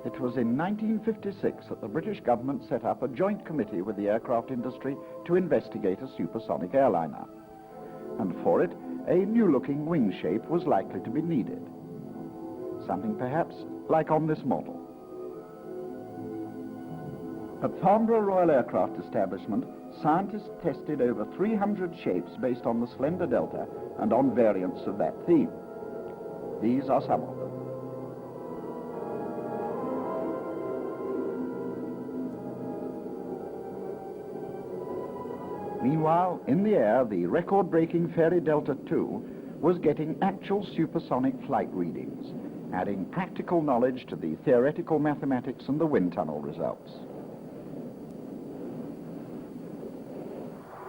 It was in 1956 that the British government set up a joint committee with the aircraft industry to investigate a supersonic airliner. And for it, a new-looking wing shape was likely to be needed. Something perhaps like on this model. At Farnborough Royal Aircraft Establishment, scientists tested over 300 shapes based on the slender delta and on variants of that theme. These are some of them. Meanwhile, in the air, the record-breaking Fairy Delta II was getting actual supersonic flight readings, adding practical knowledge to the theoretical mathematics and the wind tunnel results.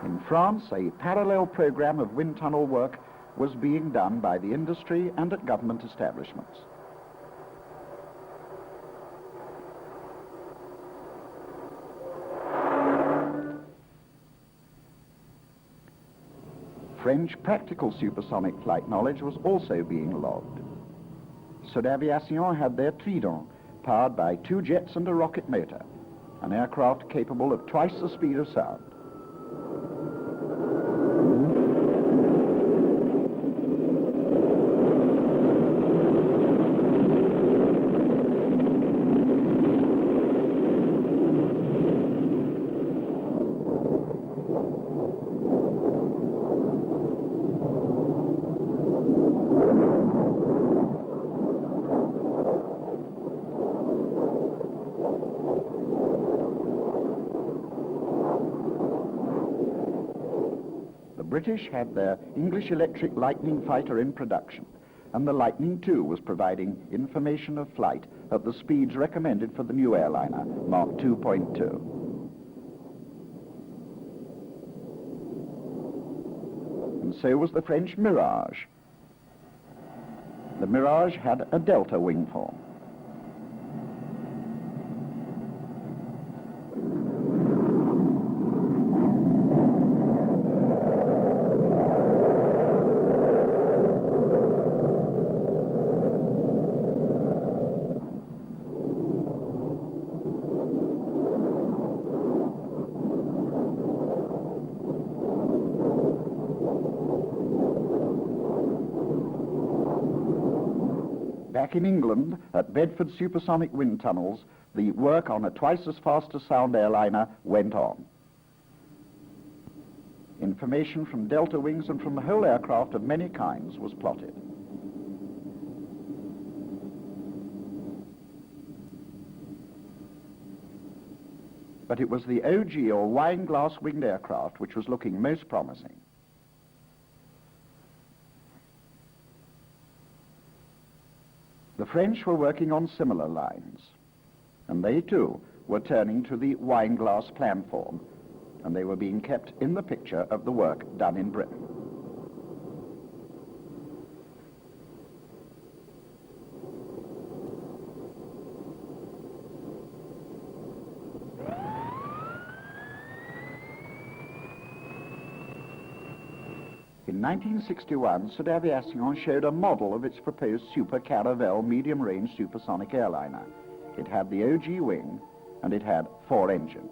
In France, a parallel program of wind tunnel work was being done by the industry and at government establishments. French practical supersonic flight knowledge was also being logged. Sud Aviation had their Trident, powered by 2 jets and a rocket motor, an aircraft capable of twice the speed of sound. The British had their English electric Lightning fighter in production, and the Lightning II was providing information of flight at the speeds recommended for the new airliner, Mark 2.2. And so was the French Mirage. The Mirage had a delta wing form. Back in England, at Bedford Supersonic Wind Tunnels, the work on a twice as fast as sound airliner went on. Information from delta wings and from the whole aircraft of many kinds was plotted. But it was the OG, or wine glass winged aircraft, which was looking most promising. The French were working on similar lines, and they too were turning to the wine glass plan form, and they were being kept in the picture of the work done in Britain. In 1961, Sud Aviation showed a model of its proposed Super Caravelle medium-range supersonic airliner. It had the OG wing, and it had 4 engines.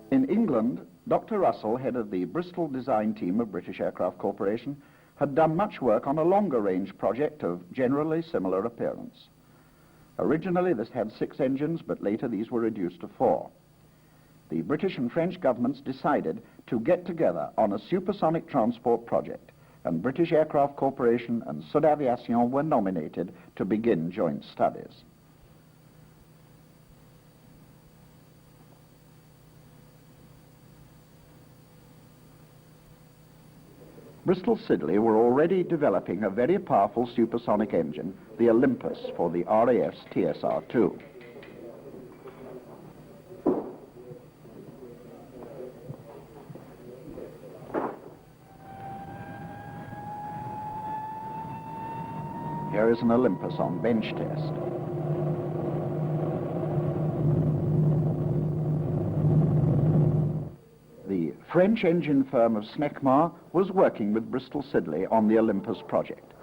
In England, Dr. Russell, head of the Bristol design team of British Aircraft Corporation, had done much work on a longer-range project of generally similar appearance. Originally, this had 6 engines, but later these were reduced to 4. The British and French governments decided to get together on a supersonic transport project, and British Aircraft Corporation and Sud Aviation were nominated to begin joint studies. Bristol Siddeley were already developing a very powerful supersonic engine, the Olympus, for the RAF's TSR-2. Here is an Olympus on bench test. The French engine firm of Snecmar was working with Bristol Siddeley on the Olympus project.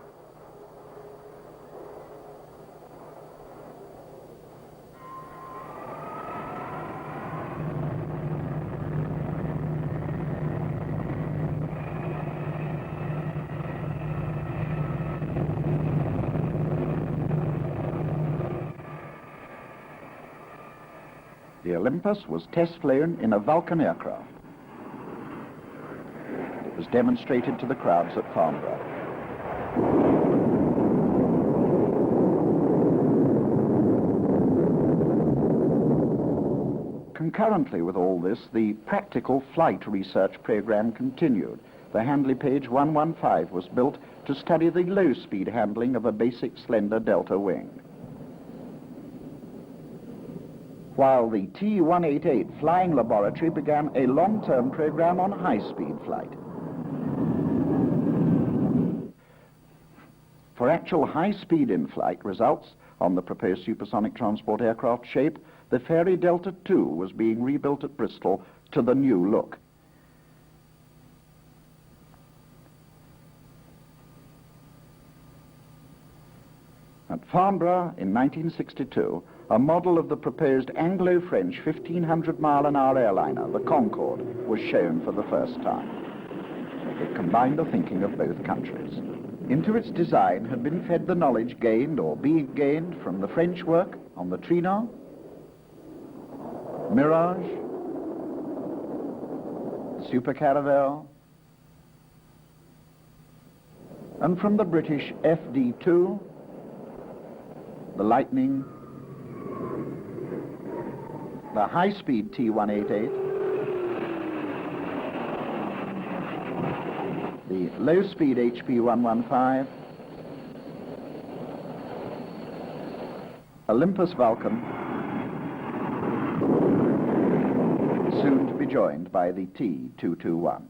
The Olympus was test flown in a Vulcan aircraft. It was demonstrated to the crowds at Farnborough. Concurrently with all this, the practical flight research program continued. The Handley Page 115 was built to study the low-speed handling of a basic slender delta wing, while the T-188 flying laboratory began a long-term program on high-speed flight. For actual high-speed in-flight results on the proposed supersonic transport aircraft shape, the Fairey Delta II was being rebuilt at Bristol to the new look. At Farnborough in 1962, a model of the proposed Anglo-French 1,500-mile-an-hour airliner, the Concorde, was shown for the first time. It combined the thinking of both countries. Into its design had been fed the knowledge gained or being gained from the French work on the Trinan, Mirage, the Super Caravelle, and from the British FD2, the Lightning, the high-speed T-188, the low-speed HP-115, Olympus Vulcan, soon to be joined by the T-221.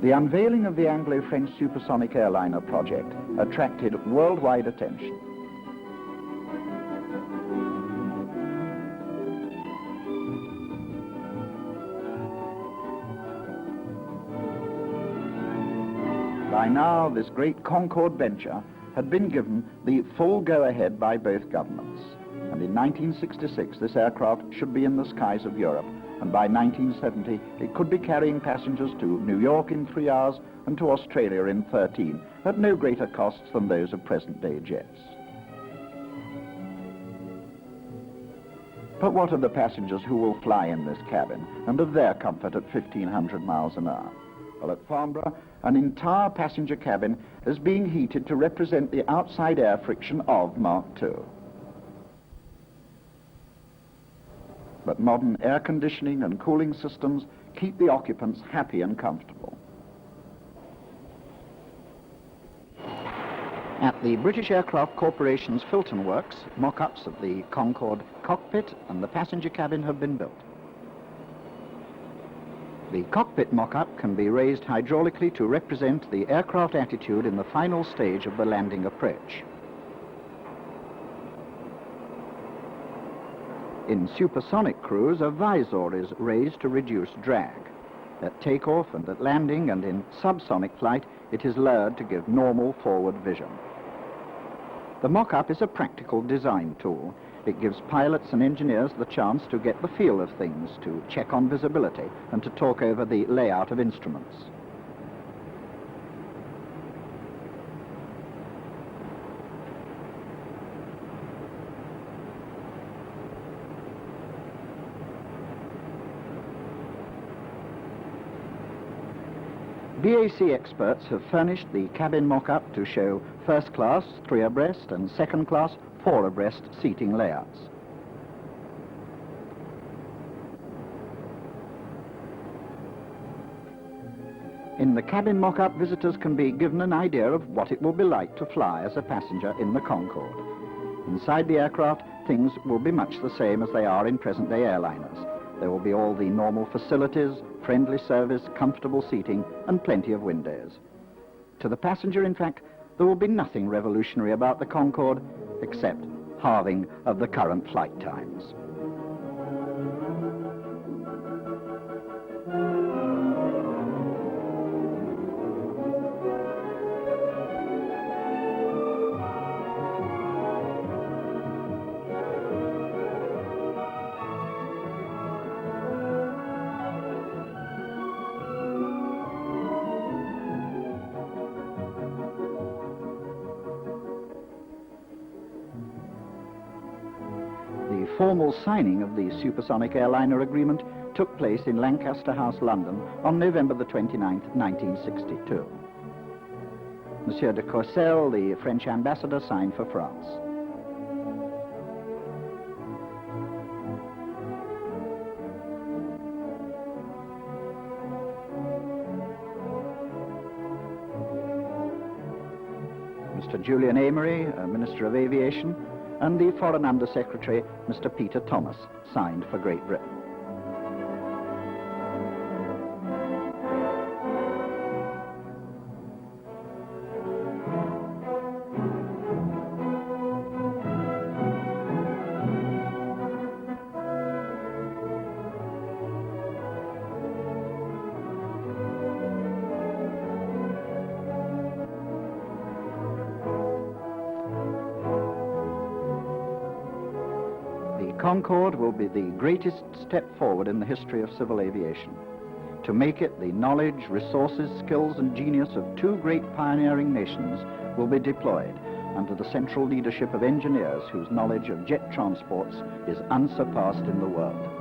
The unveiling of the Anglo-French supersonic airliner project attracted worldwide attention. By now, this great Concorde venture had been given the full go-ahead by both governments, and in 1966 this aircraft should be in the skies of Europe, and by 1970 it could be carrying passengers to New York in 3 hours and to Australia in 13, at no greater costs than those of present-day jets. But what of the passengers who will fly in this cabin, and of their comfort at 1,500 miles an hour? Well, at Farnborough, an entire passenger cabin is being heated to represent the outside air friction of Mark II. But modern air conditioning and cooling systems keep the occupants happy and comfortable. At the British Aircraft Corporation's Filton Works, mock-ups of the Concorde cockpit and the passenger cabin have been built. The cockpit mock-up can be raised hydraulically to represent the aircraft attitude in the final stage of the landing approach. In supersonic cruise, a visor is raised to reduce drag. At takeoff and at landing and in subsonic flight, it is lowered to give normal forward vision. The mock-up is a practical design tool. It gives pilots and engineers the chance to get the feel of things, to check on visibility, and to talk over the layout of instruments. BAC experts have furnished the cabin mock-up to show first class 3 abreast and second class 4 abreast seating layouts. In the cabin mock-up, visitors can be given an idea of what it will be like to fly as a passenger in the Concorde. Inside the aircraft, things will be much the same as they are in present-day airliners. There will be all the normal facilities, friendly service, comfortable seating, and plenty of windows. To the passenger, in fact, there will be nothing revolutionary about the Concorde except halving of the current flight times. The formal signing of the supersonic airliner agreement took place in Lancaster House, London, on November the 29th, 1962. Monsieur de Courcelles, the French ambassador, signed for France. Mr. Julian Amery, Minister of Aviation, and the Foreign Under-Secretary, Mr. Peter Thomas, signed for Great Britain. Concorde will be the greatest step forward in the history of civil aviation. To make it, the knowledge, resources, skills and genius of two great pioneering nations will be deployed under the central leadership of engineers whose knowledge of jet transports is unsurpassed in the world.